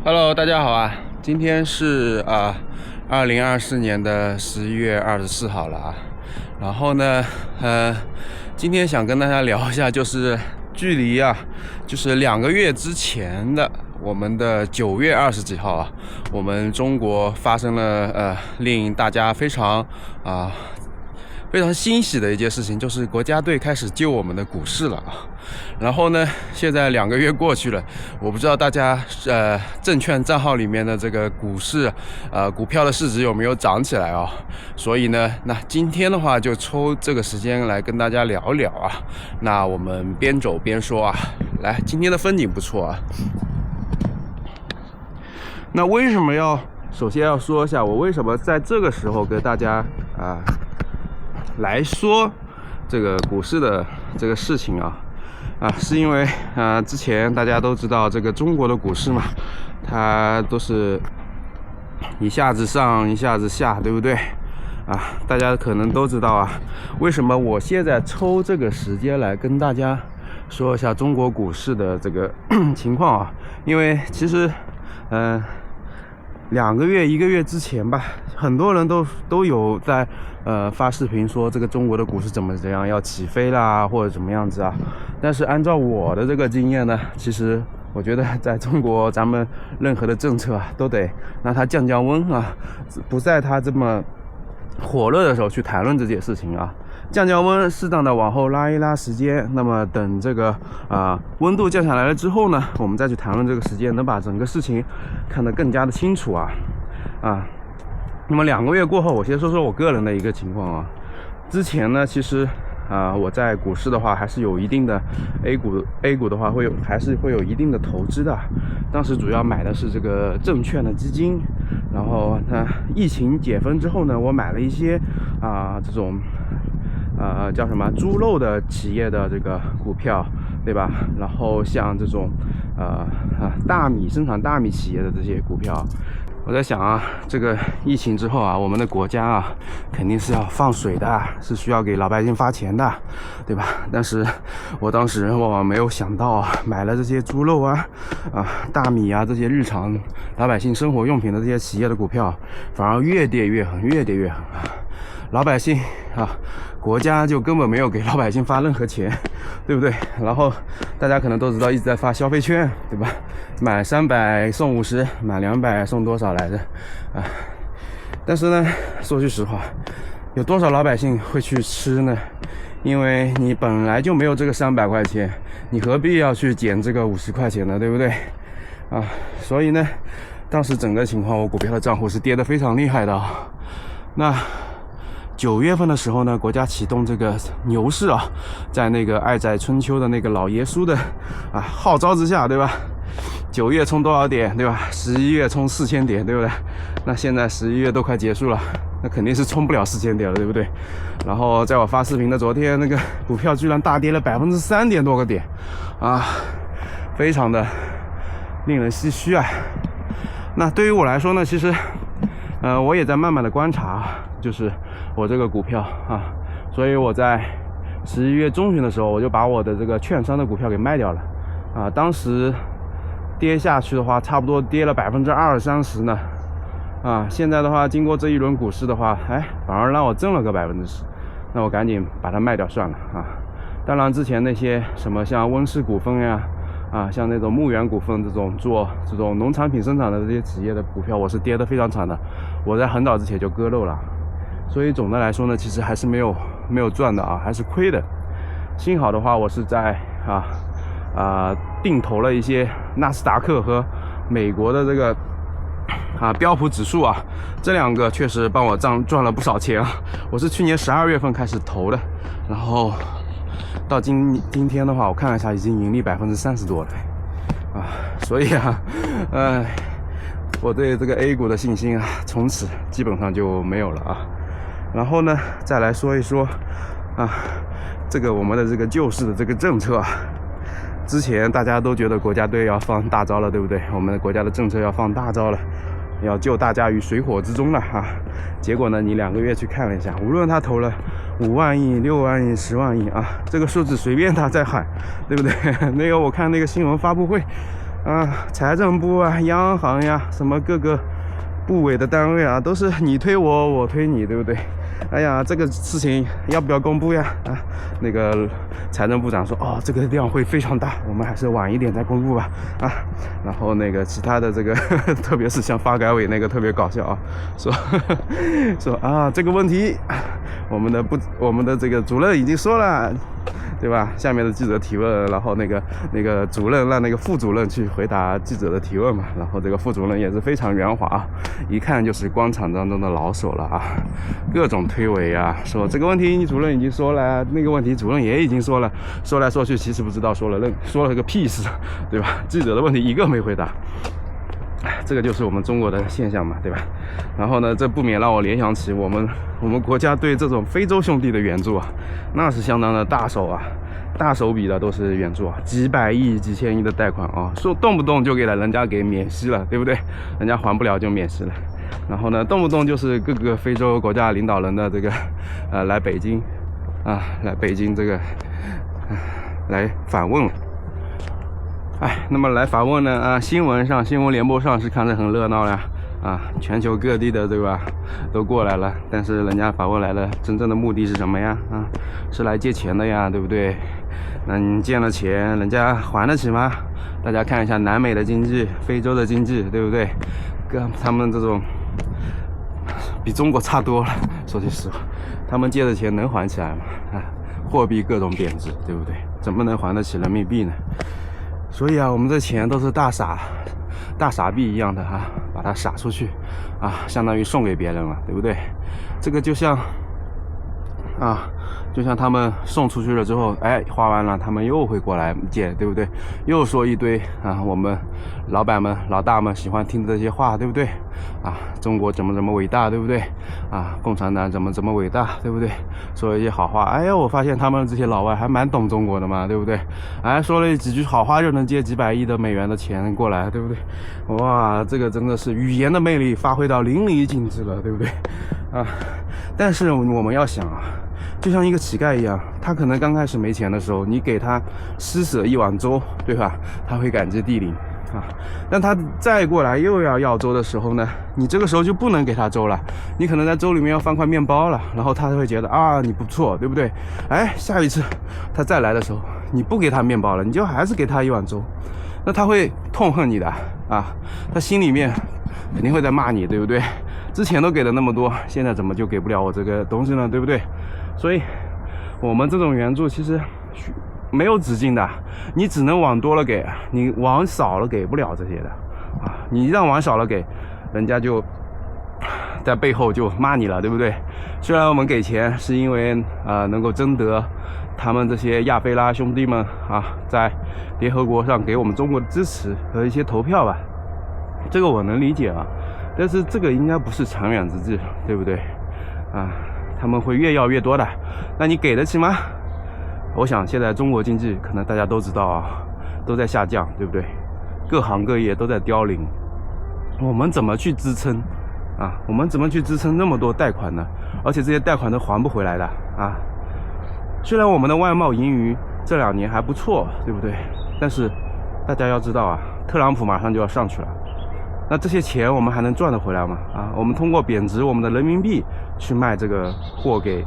Hello，大家好啊！今天是2024年的11月24号了啊。然后呢，今天想跟大家聊一下，就是距离就是2个月之前的我们的9月20几号啊，我们中国发生了令大家非常欣喜的一件事情，就是国家队开始救我们的股市了啊。然后呢，现在2个月过去了，我不知道大家证券账号里面的这个股市股票的市值有没有涨起来啊？所以呢，那今天的话就抽这个时间来跟大家聊聊啊。那我们边走边说啊。来，今天的风景不错啊。那为什么首先要说一下，我为什么在这个时候跟大家来说这个股市的这个事情啊？是因为之前大家都知道这个中国的股市嘛，它都是一下子上一下子下，对不对大家可能都知道为什么我现在抽这个时间来跟大家说一下中国股市的这个情况因为其实2个月1个月之前吧，很多人都有在发视频说这个中国的股市怎样要起飞啦，或者怎么样子但是按照我的这个经验呢，其实我觉得在中国咱们任何的政策都得让它降温不在它这么火热的时候去谈论这件事情降温，适当的往后拉一拉时间，那么等这个温度降下来了之后呢，我们再去谈论这个时间，能把整个事情看得更加的清楚那么2个月过后，我先说说我个人的一个情况之前呢，其实我在股市的话还是有一定的 A 股的话还是会有一定的投资的。当时主要买的是这个证券的基金，然后疫情解封之后呢，我买了一些这种叫什么猪肉的企业的这个股票，对吧？然后像这种生产大米企业的这些股票。我在想这个疫情之后我们的国家肯定是要放水的，是需要给老百姓发钱的，对吧？但是我当时往往没有想到买了这些猪肉大米这些日常老百姓生活用品的这些企业的股票，反而越跌越狠，越跌越狠老百姓国家就根本没有给老百姓发任何钱，对不对？然后大家可能都知道一直在发消费券，对吧？买300送50，买200送多少来着但是呢，说句实话，有多少老百姓会去吃呢？因为你本来就没有这个300块钱，你何必要去减这个50块钱呢？对不对所以呢，当时整个情况，我股票的账户是跌得非常厉害的那9月份的时候呢，国家启动这个牛市在那个爱在春秋的那个老爷叔的号召之下，对吧？9月冲多少点，对吧？11月冲4000点，对不对？那现在11月都快结束了，那肯定是冲不了4000点了，对不对？然后在我发视频的昨天，那个股票居然大跌了3点多个点非常的令人唏嘘那对于我来说呢，其实我也在慢慢的观察就是我这个股票所以我在11月中旬的时候，我就把我的这个券商的股票给卖掉了当时跌下去的话，差不多跌了20-30%呢现在的话，经过这一轮股市的话，反而让我挣了个10%，那我赶紧把它卖掉算了当然之前那些什么像温氏股份呀像那种牧原股份这种做这种农产品生产的这些企业的股票，我是跌得非常惨的，我在很早之前就割肉了，所以总的来说呢，其实还是没有赚的还是亏的。幸好的话，我是在定投了一些纳斯达克和美国的这个标普指数这2个确实帮我赚了不少钱我是去年12月份开始投的，然后到今天的话，我看了一下，已经盈利30%多了所以我对这个 A 股的信心从此基本上就没有了然后呢，再来说一说这个我们的这个救市的这个政策之前大家都觉得国家队要放大招了，对不对？我们的国家的政策要放大招了，要救大家于水火之中了结果呢，你2个月去看了一下，无论他投了5万亿、6万亿、10万亿这个数字随便他在喊，对不对？那个我看那个新闻发布会财政部啊、央行呀，什么各个部委的单位啊，都是你推我，我推你，对不对？哎呀，这个事情要不要公布呀？那个财政部长说，这个量会非常大，我们还是晚一点再公布吧。然后那个其他的这个，特别是像发改委那个特别搞笑啊，说这个问题，我们的这个主任已经说了。对吧？下面的记者提问，然后那个主任让那个副主任去回答记者的提问嘛，然后这个副主任也是非常圆滑，一看就是官场当中的老手了啊，各种推诿啊，说这个问题你主任已经说了，那个问题主任也已经说了，说来说去其实不知道说了个屁事，对吧？记者的问题一个没回答。这个就是我们中国的现象嘛，对吧？然后呢，这不免让我联想起我们国家对这种非洲兄弟的援助啊，那是相当的大手笔的，都是援助啊，几百亿、几千亿的贷款啊，说动不动就给人家给免息了，对不对？人家还不了就免息了。然后呢，动不动就是各个非洲国家领导人的这个来北京这个来访问。那么来访问呢新闻联播上是看着很热闹呀，全球各地的对吧都过来了，但是人家访问来了，真正的目的是什么呀？是来借钱的呀，对不对？那你借了钱，人家还得起吗？大家看一下南美的经济、非洲的经济，对不对？跟他们这种比中国差多了，说句实话，他们借的钱能还起来吗？货币各种贬值，对不对？怎么能还得起人民币呢？所以我们这钱都是大傻币一样的把它撒出去相当于送给别人了，对不对？这个就像他们送出去了之后，花完了他们又会过来借，对不对？又说一堆我们老板们老大们喜欢听的这些话，对不对？中国怎么伟大，对不对？共产党怎么伟大，对不对？说了一些好话，我发现他们这些老外还蛮懂中国的嘛，对不对？说了几句好话就能借几百亿的美元的钱过来，对不对？哇，这个真的是语言的魅力发挥到淋漓尽致了，对不对？但是我们要想就像一个乞丐一样，他可能刚开始没钱的时候，你给他施舍一碗粥，对吧？他会感激涕零但他再过来又要粥的时候呢，你这个时候就不能给他粥了，你可能在粥里面要放块面包了，然后他会觉得你不错，对不对？下一次他再来的时候，你不给他面包了，你就还是给他一碗粥，那他会痛恨你的他心里面肯定会在骂你，对不对？之前都给了那么多，现在怎么就给不了我这个东西呢，对不对？所以我们这种援助其实没有止境的，你只能往多了给，你往少了给不了这些的你一旦往少了给，人家就在背后就骂你了，对不对？虽然我们给钱是因为能够征得他们这些亚非拉兄弟们在联合国上给我们中国的支持和一些投票吧，这个我能理解但是这个应该不是长远之计，对不对？他们会越要越多的，那你给得起吗？我想现在中国经济可能大家都知道都在下降，对不对？各行各业都在凋零，我们怎么去支撑我们怎么去支撑那么多贷款呢？而且这些贷款都还不回来的虽然我们的外贸盈余这2年还不错，对不对？但是大家要知道特朗普马上就要上去了，那这些钱我们还能赚得回来吗？我们通过贬值我们的人民币去卖这个货给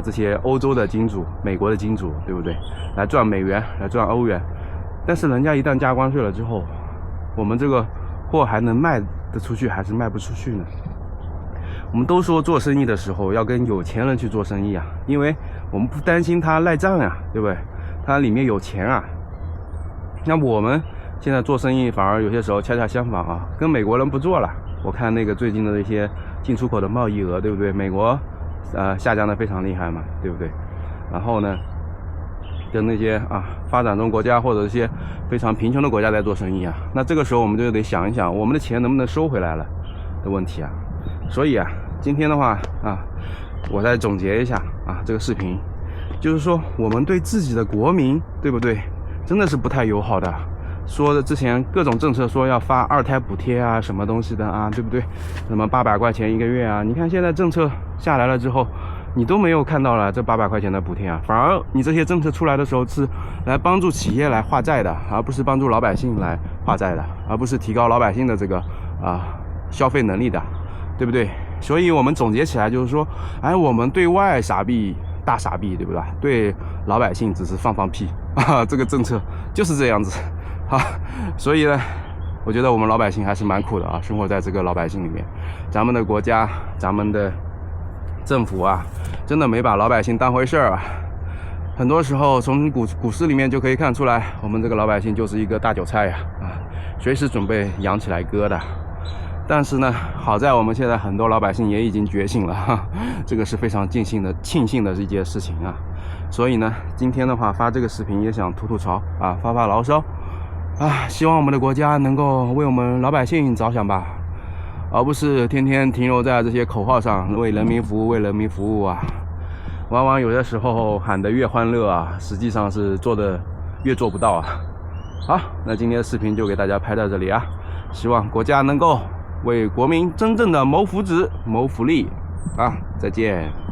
这些欧洲的金主、美国的金主，对不对？来赚美元，来赚欧元。但是人家一旦加关税了之后，我们这个货还能卖得出去还是卖不出去呢？我们都说做生意的时候要跟有钱人去做生意因为我们不担心他赖账对不对？他里面有钱那我们现在做生意反而有些时候恰恰相反跟美国人不做了。我看那个最近的一些进出口的贸易额，对不对？美国下降的非常厉害嘛，对不对？然后呢，跟那些发展中国家或者一些非常贫穷的国家在做生意那这个时候我们就得想一想，我们的钱能不能收回来了的问题所以今天的话我再总结一下这个视频，就是说我们对自己的国民，对不对？真的是不太友好的。说的之前各种政策说要发2胎补贴什么东西的对不对？什么800块钱1个月你看现在政策下来了之后，你都没有看到了这800块钱的补贴啊，反而你这些政策出来的时候是来帮助企业来化债的，而不是帮助老百姓来化债的，而不是提高老百姓的这个消费能力的，对不对？所以我们总结起来就是说，我们对外傻逼大傻逼，对不对？对老百姓只是放屁啊，这个政策就是这样子啊。所以呢，我觉得我们老百姓还是蛮苦的啊，生活在这个老百姓里面，咱们的国家，咱们的政府啊，真的没把老百姓当回事儿啊。很多时候从股市里面就可以看出来，我们这个老百姓就是一个大韭菜呀，随时准备扬起来割的。但是呢，好在我们现在很多老百姓也已经觉醒了，这个是非常庆幸的一件事情啊。所以呢，今天的话发这个视频也想吐槽啊，发牢骚啊，希望我们的国家能够为我们老百姓着想吧，而不是天天停留在这些口号上，为人民服务，为人民服务啊。往往有的时候喊得越欢乐啊，实际上是做的越做不到啊。好，那今天的视频就给大家拍到这里啊，希望国家能够为国民真正的谋福祉、谋福利啊！再见。